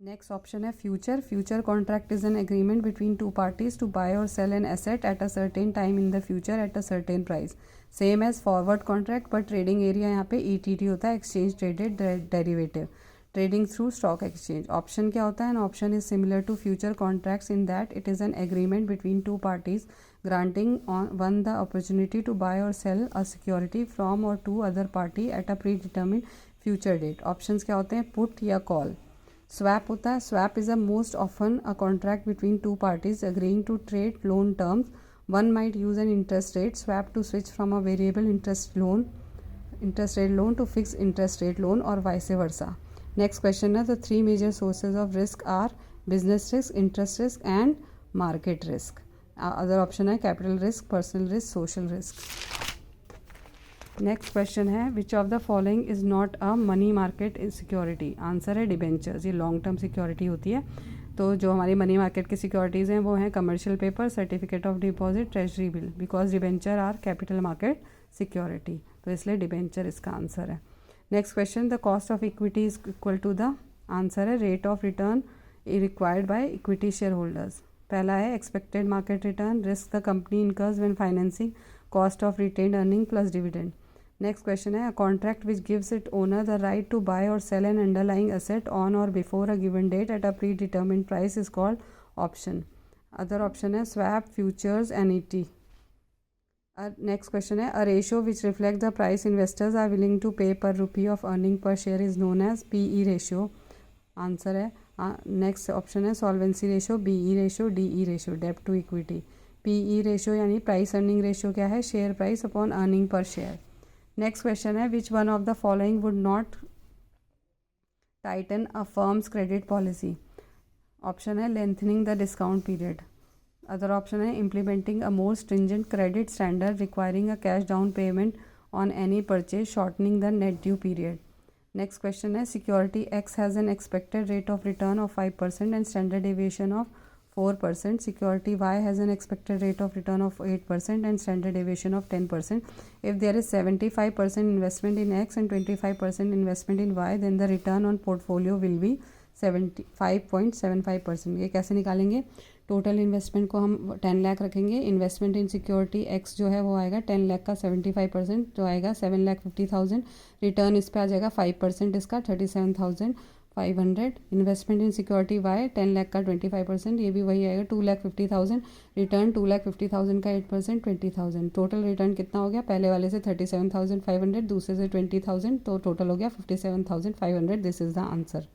Next option है future. Future contract is an agreement between two parties to buy or sell an asset at a certain time in the future at a certain price. Same as forward contract, but trading area यहाँ पे ETD होता है, exchange traded derivative, trading through stock exchange. Option क्या होता है? An option is similar to future contracts in that it is an agreement between two parties granting one the opportunity to buy or sell a security from or to other party at a predetermined future date. Options क्या होते हैं? Put या call. Swap होता है. Swap is a most often a contract between two parties agreeing to trade loan terms. One might use an interest rate swap to switch from a variable interest rate loan to fixed interest rate loan or vice versa. Next question है, the three major sources of risk are business risk, interest risk and market risk. Other option है capital risk, personal risk, social risk. Next question है which of the following is not a money market security. Answer है debentures. ये long term security होती है. तो जो हमारी money market की सिक्योरिटीज़ हैं वो हैं commercial paper, certificate of deposit, treasury bill. Because debenture are capital market security, तो इसलिए डिबेंचर इसका आंसर है. Next question, the cost of equity is equal to the. Answer है rate of return required by equity share holders. पहला है expected market return, risk the company incurs when financing, cost of retained earning plus dividend. Next question है, a contract which gives it owner the right to buy or sell an underlying asset on or before a given date at a predetermined price is called option. Other option है swap, futures, NET. Next question है, a ratio which reflect the price investors are willing to pay per rupee of earning per share is known as PE ratio. Answer है next option है solvency ratio, BE ratio, DE ratio, डेब्ट to equity. PE ratio यानी price earning ratio क्या है? Share price upon earning per share. Next question है, which one of the following would not tighten a firm's credit policy. Option है lengthening the discount period. Other option है implementing a more stringent credit standard requiring a cash down payment on any purchase, shortening the net due period. Next question है, security X has an expected rate of return of 5% and standard deviation of 4%. Security Y has an expected rate of return of 8% and standard deviation of 10%. If there is 75% investment in X and 25% investment in Y, then the return on portfolio will be 75.75%. ये कैसे निकालेंगे? Total investment को हम 10 लाख रखेंगे. Investment इन security X जो है वो आएगा 10 लाख का 75% जो आएगा 7,50,000. रिटर्न इस पर आ जाएगा 5% इसका 37,500. इन्वेस्टमेंट इन सिक्योरिटी Y 10 लाख का 25%, ये भी वही आएगा 2,50,000. रिटर्न 2,50,000 का 8% 20,000. टोटल रिटर्न कितना हो गया? पहले वाले से 37,500, दूसरे से 20,000, तो टोटल हो गया 57,500. This is the answer.